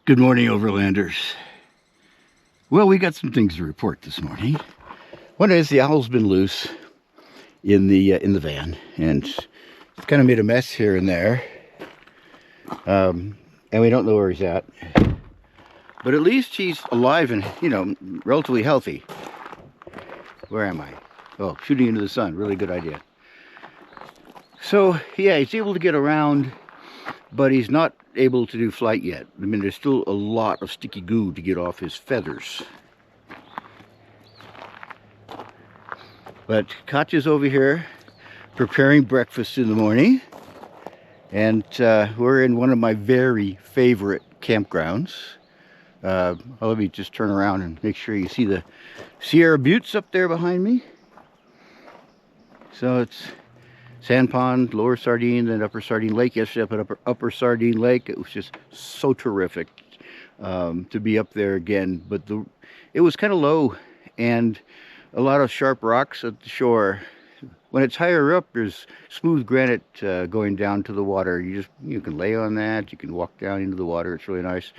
Good morning, Overlanders. Well, we got some things to report this morning. One is the owl's been loose in the van, and it's kind of made a mess here and there. And we don't know where he's at. But at least he's alive and, relatively healthy. Where am I? Oh, shooting into the sun. Really good idea. So, yeah, he's able to get around, but he's not able to do flight yet. I mean, there's still a lot of sticky goo to get off his feathers. But Katya's over here preparing breakfast in the morning, and we're in one of my very favorite campgrounds. Let me just turn around and make sure you see the Sierra Buttes up there behind me. So it's Sand Pond, Lower Sardine, then Upper Sardine Lake. Yesterday up at Upper Sardine Lake, it was just so terrific to be up there again. But it was kind of low and a lot of sharp rocks at the shore. When it's higher up, there's smooth granite going down to the water. You can lay on that. You can walk down into the water. It's really nice.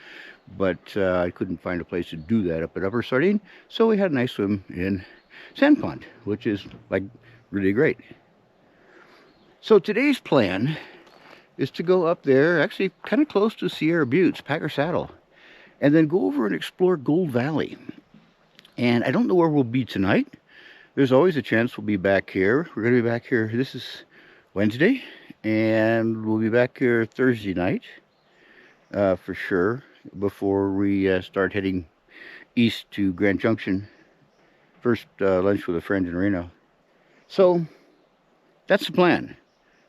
But I couldn't find a place to do that up at Upper Sardine, so we had a nice swim in Sand Pond, which is like really great. So today's plan is to go up there, actually kind of close to Sierra Buttes, Packer Saddle, and then go over and explore Gold Valley. And I don't know where we'll be tonight. There's always a chance we'll be back here. We're going to be back here. This is Wednesday, and we'll be back here Thursday night for sure, before we start heading east to Grand Junction. First lunch with a friend in Reno. So that's the plan.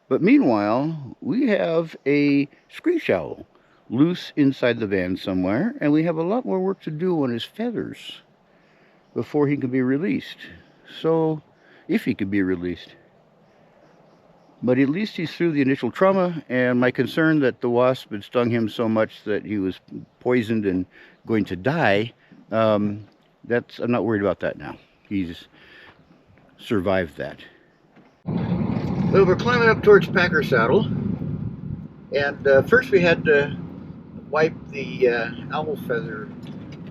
But meanwhile, we have a screech owl loose inside the van somewhere, and we have a lot more work to do on his feathers before he can be released. So, if he can be released. But at least he's through the initial trauma, and my concern that the wasp had stung him so much that he was poisoned and going to die, I'm not worried about that now. He's survived that. Well, we're climbing up towards Packer Saddle, and first we had to wipe the owl feather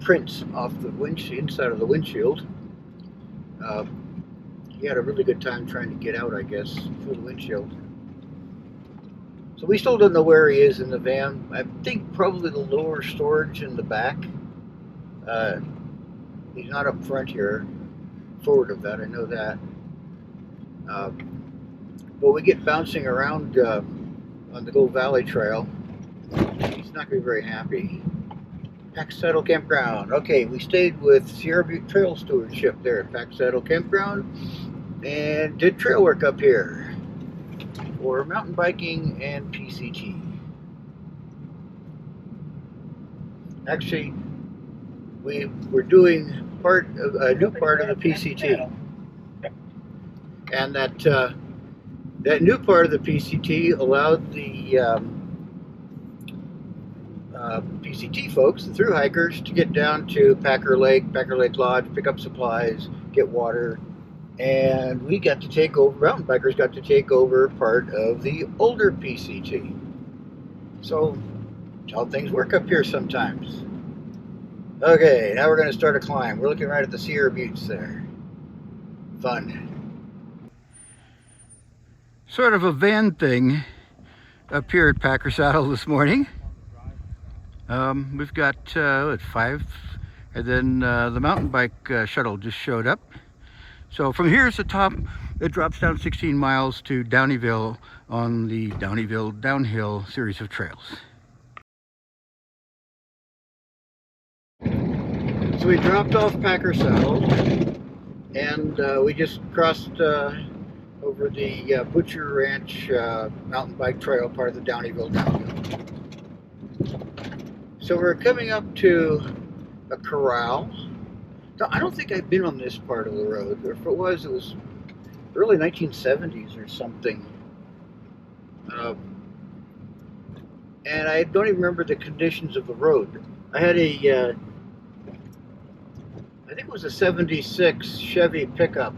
prints off the inside of the windshield. He had a really good time trying to get out, I guess, through the windshield. So we still don't know where he is in the van. I think probably the lower storage in the back. He's not up front here, forward of that, I know that. But we get bouncing around on the Gold Valley Trail. He's not going to be very happy. Pack Saddle Campground. Okay, we stayed with Sierra Butte Trail Stewardship there at Pack Saddle Campground and did trail work up here for mountain biking and PCT. Actually, we were doing a new part of the PCT, and that new part of the PCT allowed the PCT folks, the thru hikers, to get down to Packer Lake Lodge, pick up supplies, get water, and we got to take over, mountain bikers got to take over part of the older PCT. So, that's how things work up here sometimes. Okay, now we're going to start a climb. We're looking right at the Sierra Buttes there. Fun. Sort of a van thing up here at Packer Saddle this morning. We've got 5, and then the mountain bike shuttle just showed up. So from here is the top. It drops down 16 miles to Downeyville on the Downeyville Downhill series of trails. So we dropped off Packer Saddle, and we just crossed over the Butcher Ranch mountain bike trail, part of the Downeyville Downhill. So we're coming up to a corral. Now, I don't think I've been on this part of the road, or if it was early 1970s or something. And I don't even remember the conditions of the road. I had I think it was a 76 Chevy pickup,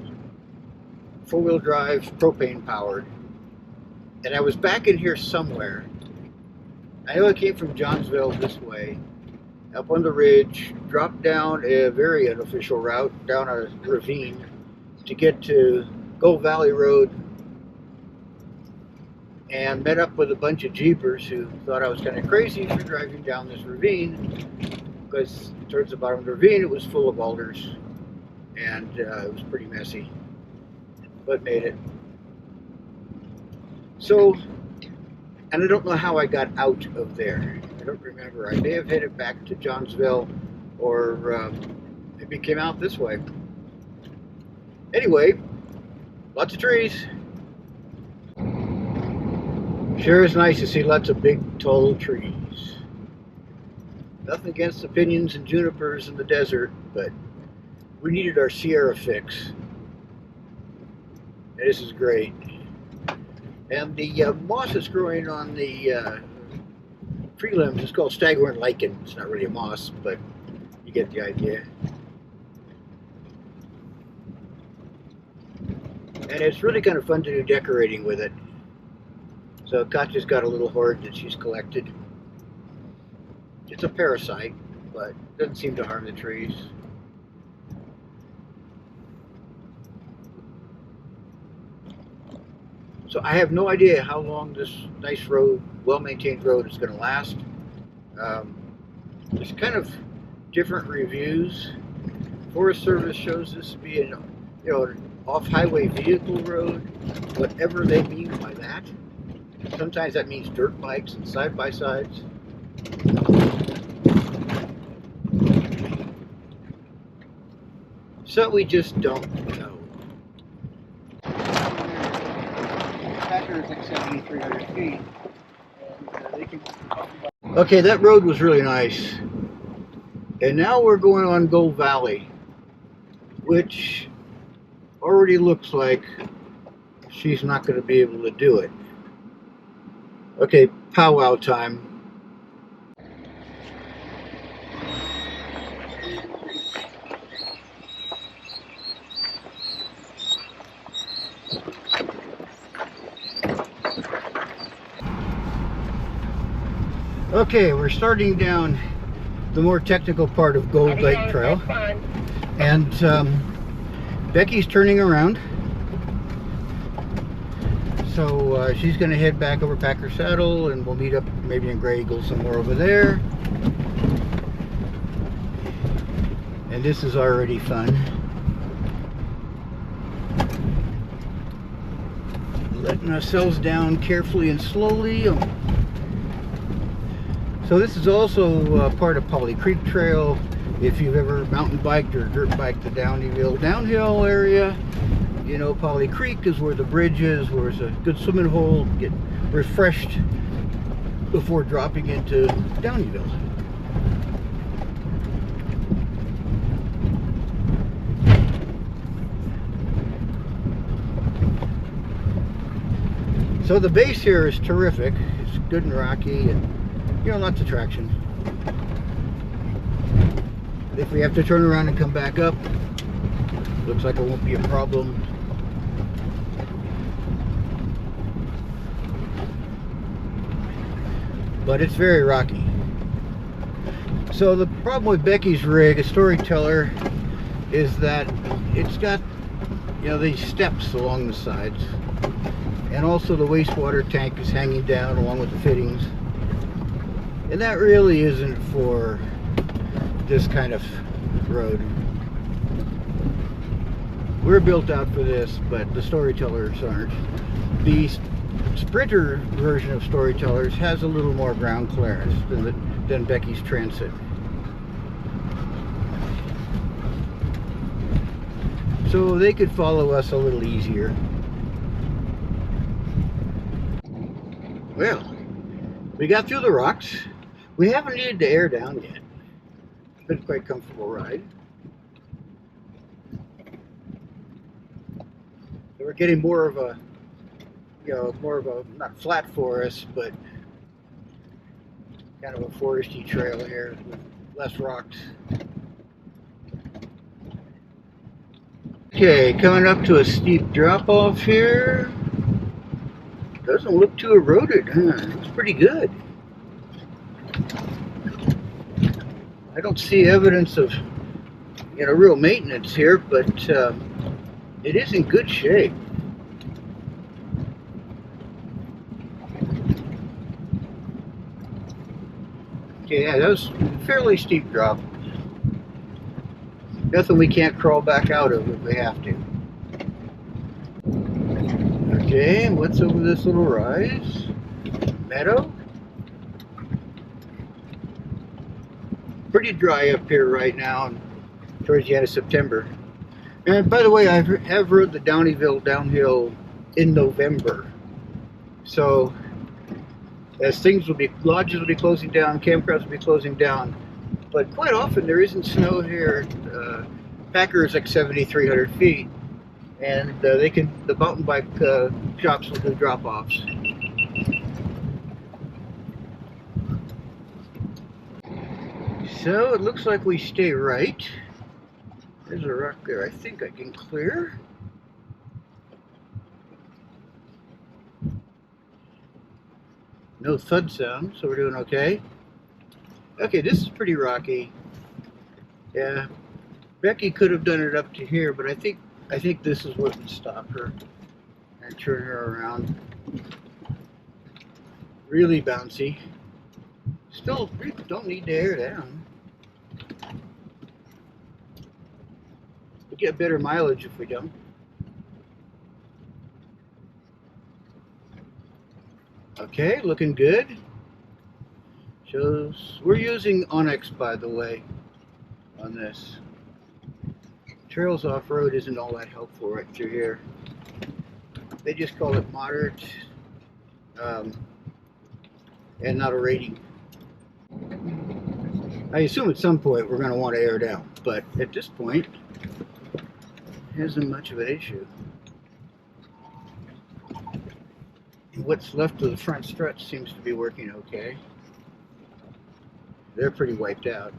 4-wheel drive, propane powered. And I was back in here somewhere. I know I came from Johnsville this way, up on the ridge, dropped down a very unofficial route down a ravine to get to Gold Valley Road, and met up with a bunch of jeepers who thought I was kind of crazy for driving down this ravine, because towards the bottom of the ravine it was full of alders, and it was pretty messy, but made it. So, and I don't know how I got out of there. I don't remember. I may have headed back to Johnsville, or maybe came out this way. Anyway, lots of trees. Sure is nice to see lots of big, tall trees. Nothing against the pinions and junipers in the desert, but we needed our Sierra fix. And this is great. And the moss that's growing on the tree limbs is called staghorn lichen. It's not really a moss, but you get the idea. And it's really kind of fun to do decorating with it. So Katya's got a little hoard that she's collected. It's a parasite, but doesn't seem to harm the trees. So I have no idea how long this nice road, well-maintained road, is going to last. There's kind of different reviews. Forest Service shows this to be an, an off-highway vehicle road, whatever they mean by that. Sometimes that means dirt bikes and side-by-sides. So we just don't know. Is like 7,300 feet. Okay, that road was really nice. And now we're going on Gold Valley, which already looks like she's not going to be able to do it. Okay, powwow time. Okay, we're starting down the more technical part of Gold Lake Trail, and Becky's turning around, so she's going to head back over Packer Saddle, and we'll meet up maybe in Grey Eagle somewhere over there. And this is already fun. Letting ourselves down carefully and slowly. So this is also part of Polly Creek Trail. If you've ever mountain biked or dirt biked the downhill area, you know Polly Creek is where the bridge is, where it's a good swimming hole, get refreshed before dropping into Downeyville. So the base here is terrific. It's good and rocky, and lots of traction. If we have to turn around and come back up, looks like it won't be a problem. But it's very rocky. So the problem with Becky's rig, a storyteller, is that it's got these steps along the sides, and also the wastewater tank is hanging down along with the fittings. And that really isn't for this kind of road. We're built out for this, but the storytellers aren't. The Sprinter version of storytellers has a little more ground clearance than Becky's Transit. So they could follow us a little easier. Well, we got through the rocks. We haven't needed to air down yet. It's been quite a comfortable ride. So we're getting more of a, not flat forest, but kind of a foresty trail here with less rocks. Okay, coming up to a steep drop off here. Doesn't look too eroded, huh? Looks pretty good. I don't see evidence of, you know, real maintenance here, but it is in good shape. Okay, yeah, that was a fairly steep drop. Nothing we can't crawl back out of if we have to. Okay, what's over this little rise? Meadow? Pretty dry up here right now, towards the end of September. And by the way, I have rode the Downeyville downhill in November. So, as things will be, lodges will be closing down, campgrounds will be closing down, but quite often there isn't snow here. Packer is like 7,300 feet, and the mountain bike shops will do drop-offs. So it looks like we stay right. There's a rock there I think I can clear. No thud sound, so we're doing okay. Okay, this is pretty rocky. Yeah, Becky could have done it up to here, but I think this is what would stop her and turn her around. Really bouncy. Still, we don't need to air down. We get better mileage if we don't. Okay, looking good. Shows we're using OnX, by the way, on this. Trails Off-Road isn't all that helpful right through here. They just call it moderate and not a rating. I assume at some point we're going to want to air down, but at this point it isn't much of an issue. What's left of the front struts seems to be working okay. They're pretty wiped out.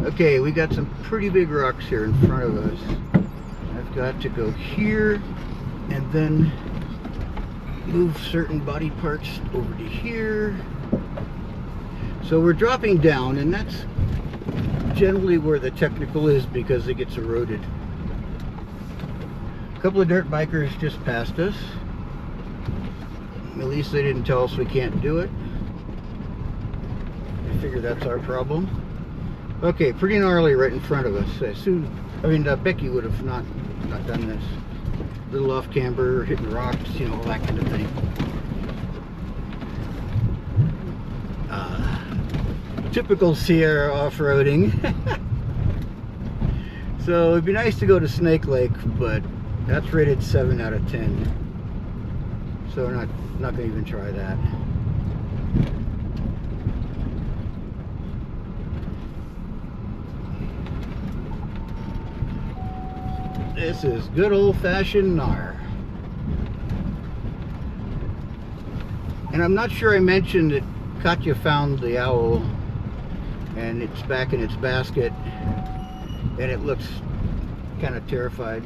Okay, we got some pretty big rocks here in front of us. I've got to go here and then move certain body parts over to here. So we're dropping down, and that's generally where the technical is because it gets eroded. A couple of dirt bikers just passed us. At least they didn't tell us we can't do it. I figure that's our problem. Okay, pretty gnarly right in front of us. Becky would have not done this. Little off camber, hitting rocks, you know, all that kind of thing. Typical Sierra off-roading. So it'd be nice to go to Snake Lake, but that's rated 7 out of 10. So we're not gonna even try that. This is good old-fashioned gnar. And I'm not sure I mentioned that Katya found the owl and it's back in its basket and it looks kind of terrified.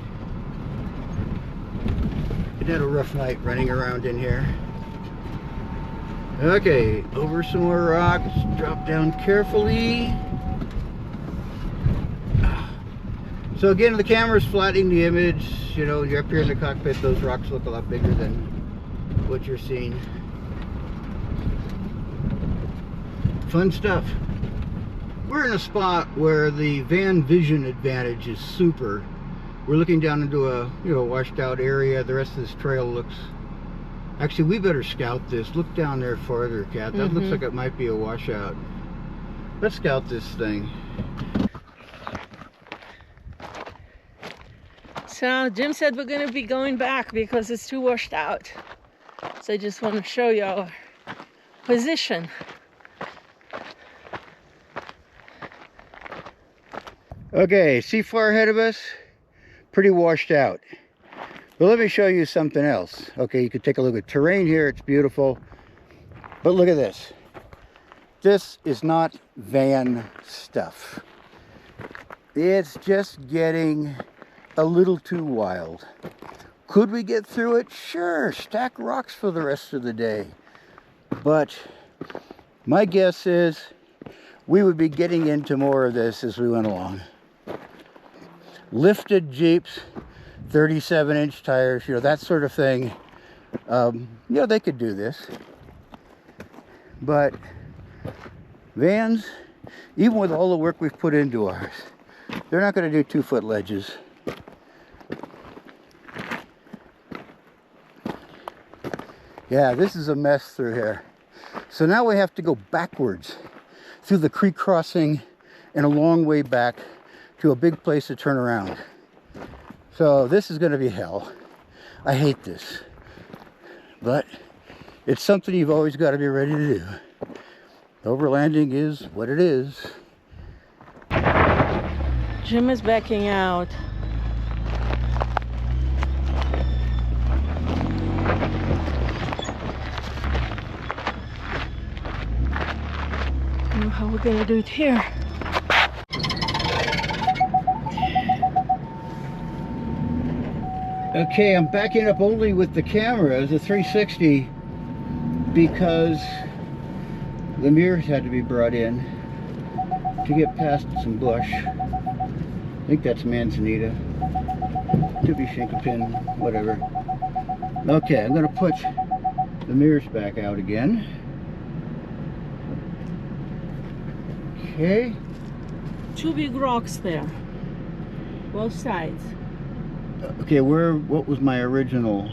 It had a rough night running around in here. Okay, over some more rocks, drop down carefully. So again, the camera's flattening the image. You know, you're up here in the cockpit, those rocks look a lot bigger than what you're seeing. Fun stuff. We're in a spot where the van vision advantage is super. We're looking down into a, you know, washed out area. The rest of this trail looks... Actually, we better scout this. Look down there farther, Kat. That looks like it might be a washout. Let's scout this thing. So Jim said we're going to be going back because it's too washed out. So I just want to show you our position. Okay, see far ahead of us? Pretty washed out. But let me show you something else. Okay, you can take a look at terrain here. It's beautiful. But look at this. This is not van stuff. It's just getting a little too wild. Could we get through it? Sure, stack rocks for the rest of the day. But my guess is we would be getting into more of this as we went along. Lifted Jeeps, 37-inch tires, you know, that sort of thing. Yeah, they could do this. But vans, even with all the work we've put into ours, they're not going to do 2-foot ledges. Yeah, this is a mess through here. So now we have to go backwards through the creek crossing and a long way back to a big place to turn around. So this is going to be hell. I hate this. But it's something you've always got to be ready to do. Overlanding is what it is. Jim is backing out. I don't know how we're gonna do it here. Okay, I'm backing up only with the camera, the 360, because the mirrors had to be brought in to get past some bush. I think that's manzanita. Could be chinkapin, whatever. Okay, I'm going to put the mirrors back out again. Okay. 2 big rocks there. Both sides. Okay, what was my original?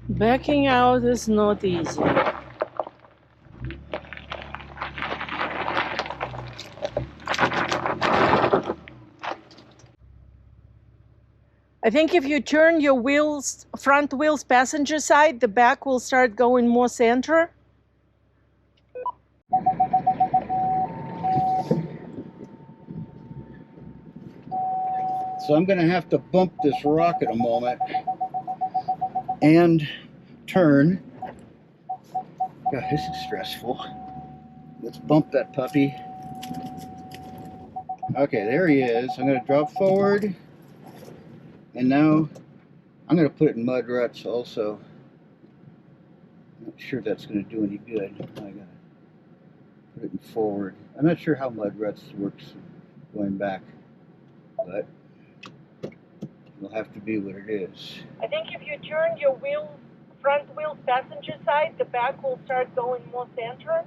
Backing out is not easy. I think if you turn your wheels, front wheels passenger side, the back will start going more center. So I'm going to have to bump this rock in a moment and turn. God, this is stressful. Let's bump that puppy. Okay, there he is. I'm going to drop forward. And now I'm going to put it in mud ruts also. I'm not sure that's going to do any good. I got to put it in forward. I'm not sure how mud ruts works going back, but it'll have to be what it is. I think if you turn your front wheels passenger side, the back will start going more center.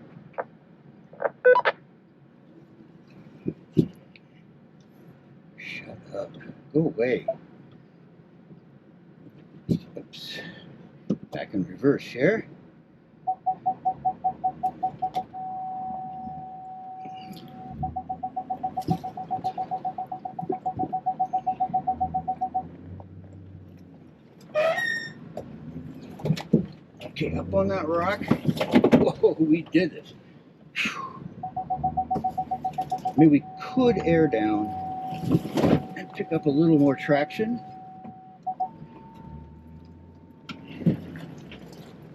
Shut up. Go away. Oops. Back in reverse here. Okay, up on that rock. Whoa, we did it. I mean, we could air down and pick up a little more traction.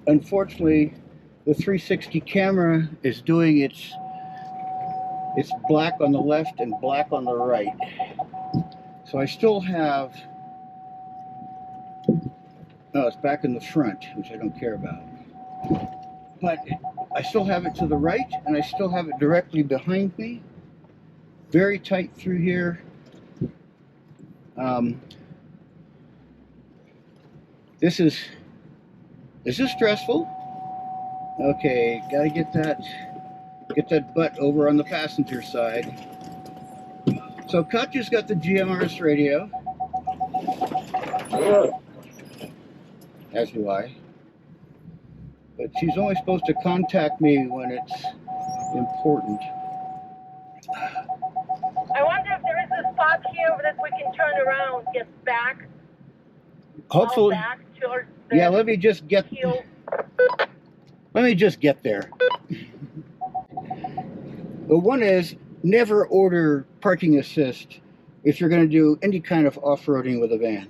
Unfortunately, the 360 camera is doing it's black on the left and black on the right. So I still have, no, it's back in the front, which I don't care about. But I still have it to the right, and I still have it directly behind me. Very tight through here. This is stressful. Okay, gotta get that butt over on the passenger side. So Katya's got the GMRS radio, as do I. But she's only supposed to contact me when it's important. I wonder if there is a spot here that we can turn turn around, get back. Hopefully. Back towards the Yeah, let me just get hill. Let me just get there. The one is never order parking assist if you're going to do any kind of off-roading with a van.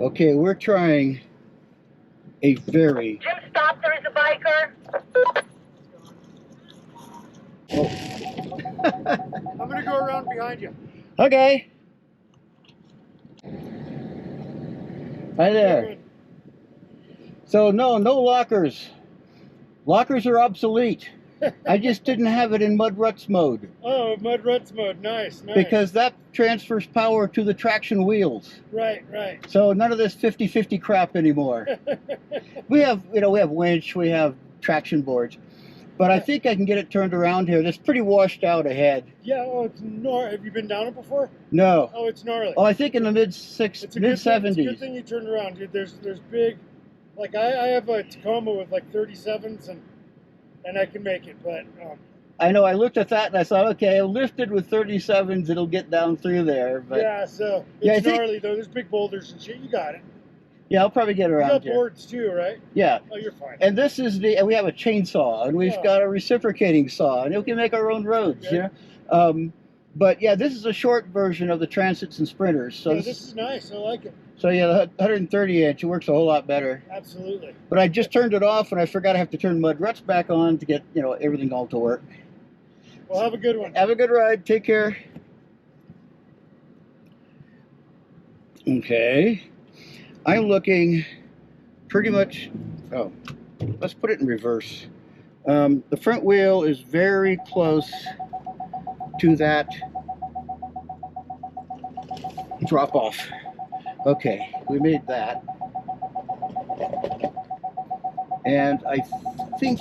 Okay, we're trying a very... Jim, stop, there is a biker. I'm gonna go around behind you. Okay. Hi there. So no lockers. Lockers are obsolete. I just didn't have it in mud ruts mode. Oh, mud ruts mode, nice, nice. Because that transfers power to the traction wheels. Right, right. So none of this 50-50 crap anymore. we have winch, we have traction boards. But I think I can get it turned around here. It's pretty washed out ahead. Yeah, oh, it's gnarly. Have you been down it before? No. Oh, it's gnarly. Oh, I think in the mid-70s. It's a good thing you turned around, dude. There's big, like I have a Tacoma with like 37s and I can make it, but I know, I looked at that and I thought, okay, lifted with 37s, it'll get down through there. But yeah, so it's gnarly though. There's big boulders and shit. You got it. Yeah, I'll probably get around You got here. boards too, right? Yeah. Oh, you're fine. And this is we have a chainsaw, and we've got a reciprocating saw, and we can make our own roads, okay. You know? But yeah, this is a short version of the Transits and Sprinters. So yeah, this is nice. I like it. So yeah, the 130 inch, it works a whole lot better. Absolutely. But I just turned it off, and I forgot I have to turn mud ruts back on to get everything all to work. Well, have a good one. Have a good ride. Take care. Okay. I'm looking pretty much... Oh, let's put it in reverse. The front wheel is very close to that drop off. Okay, we made that. And I think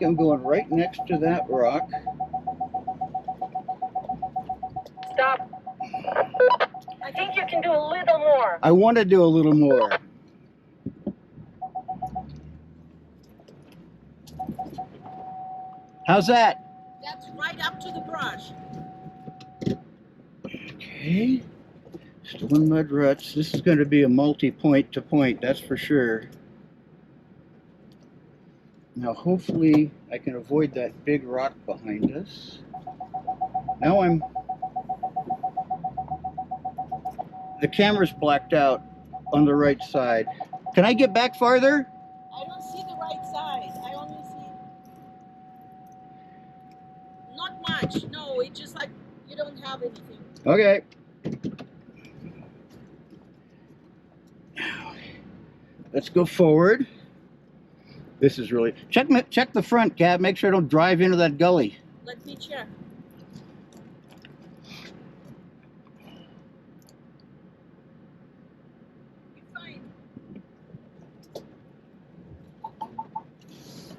I'm going right next to that rock. Stop. I think you can do a little more. I want to do a little more. How's that? That's right up to the brush. Okay. Still in mud ruts. This is going to be a multi-point to point, that's for sure. Now hopefully I can avoid that big rock behind us. Now the camera's blacked out on the right side. Can I get back farther? I don't see the right side. I only see... Not much. No, it's just like you don't have anything. Okay. Let's go forward. This is really... Check the front, Kat. Make sure I don't drive into that gully. Let me check.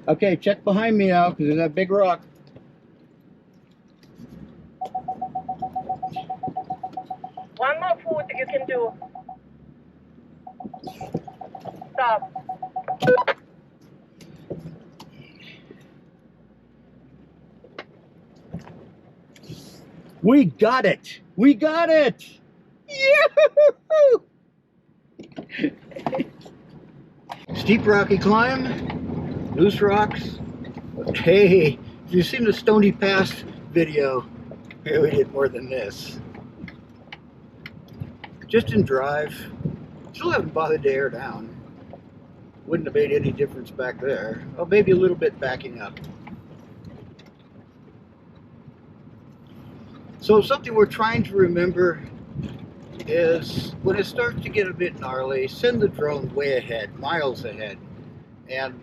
Okay, check behind me now, because there's that big rock. One more foot you can do. Stop. We got it! We got it! Yoo-hoo-hoo! Steep rocky climb, loose rocks. Hey, if you've seen the Stony Pass video, here we did more than this. Just in drive. Still haven't bothered to air down. Wouldn't have made any difference back there. Oh, maybe a little bit backing up. So something we're trying to remember is when it starts to get a bit gnarly, send the drone way ahead, miles ahead, and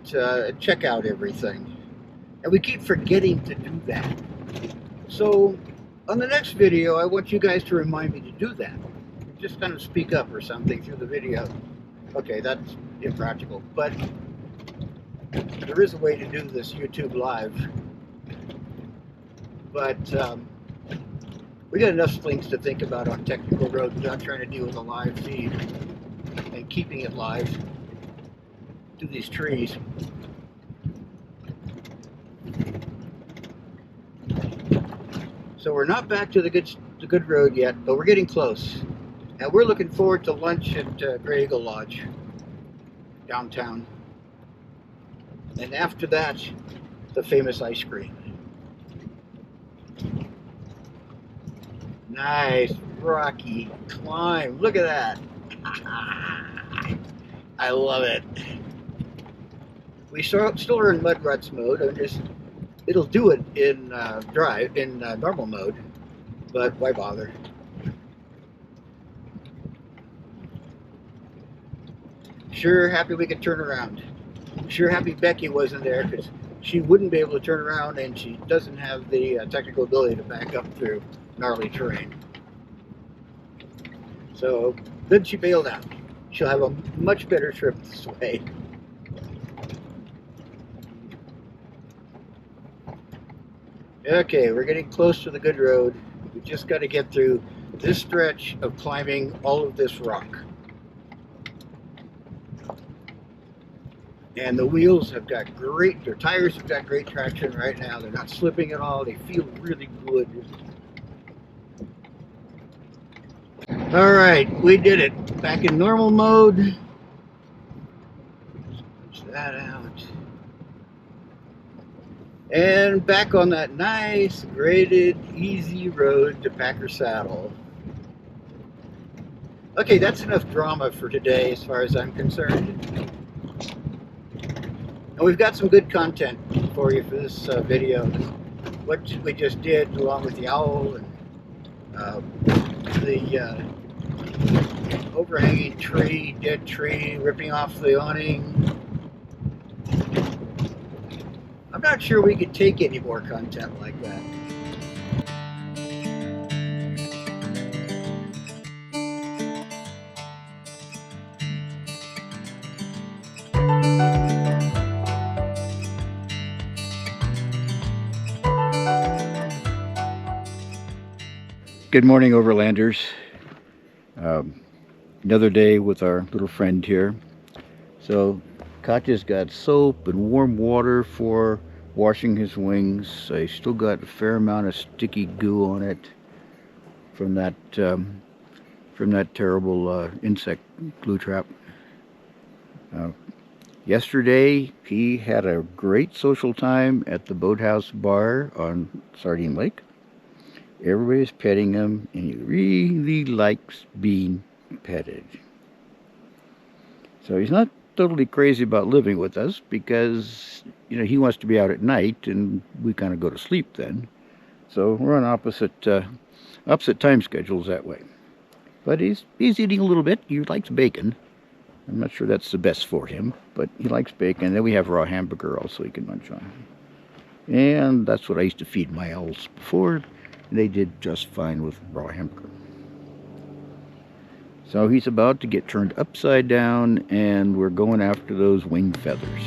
check out everything. And we keep forgetting to do that. So on the next video, I want you guys to remind me to do that. Just kind of speak up or something through the video. Okay, that's impractical, but there is a way to do this YouTube live. But we got enough things to think about on technical roads without trying to deal with a live feed and keeping it live through these trees. So we're not back to the good road yet, but we're getting close. And we're looking forward to lunch at Grey Eagle Lodge, downtown. And after that, the famous ice cream. Nice, rocky climb. Look at that. I love it. We still are in mud ruts mode. It'll do it in normal mode, but why bother? Sure happy we could turn around. Sure happy Becky wasn't there, because she wouldn't be able to turn around, and she doesn't have the technical ability to back up through gnarly terrain. So good she bailed out. She'll have a much better trip this way. Okay, we're getting close to the good road. We just got to get through this stretch of climbing all of this rock. And the wheels have got their tires have got great traction right now. They're not slipping at all. They feel really good. All right, we did it. Back in normal mode. Push that out. And back on that nice, graded, easy road to Packer Saddle. Okay, that's enough drama for today as far as I'm concerned. And we've got some good content for you for this video. What we just did, along with the owl and the overhanging tree, dead tree, ripping off the awning. I'm not sure we could take any more content like that. Good morning, Overlanders. Another day with our little friend here. So Katya's got soap and warm water for washing his wings. I still got a fair amount of sticky goo on it from that terrible insect glue trap. Yesterday he had a great social time at the Boathouse Bar on Sardine Lake. Everybody's petting him, and he really likes being petted. So he's not totally crazy about living with us, because he wants to be out at night, and we kind of go to sleep then. So we're on opposite time schedules that way. But he's eating a little bit. He likes bacon. I'm not sure that's the best for him, but he likes bacon. Then we have raw hamburger also he can munch on. And that's what I used to feed my owls before. They did just fine with raw hamburger. So he's about to get turned upside down, and we're going after those wing feathers.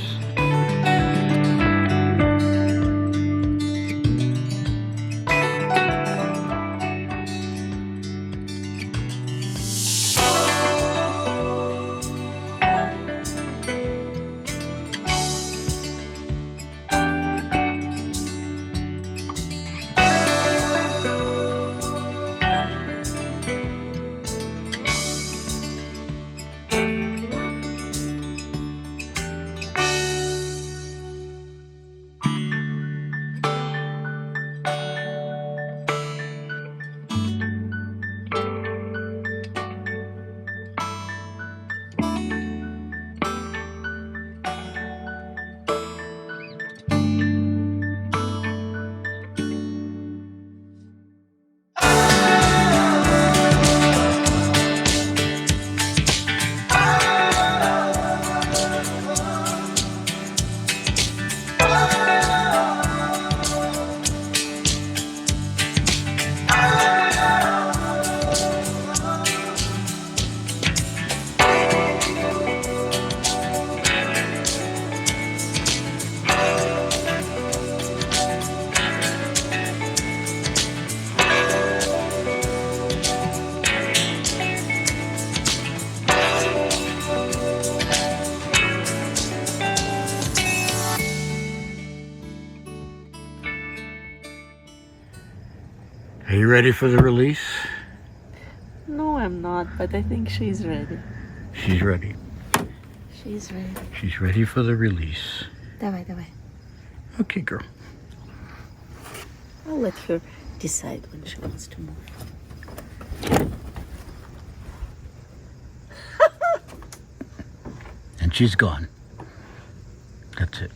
Are you ready for the release? No, I'm not, but I think she's ready. She's ready. She's ready. She's ready for the release. Давай, давай. Okay, girl. I'll let her decide when she wants to move. And she's gone. That's it.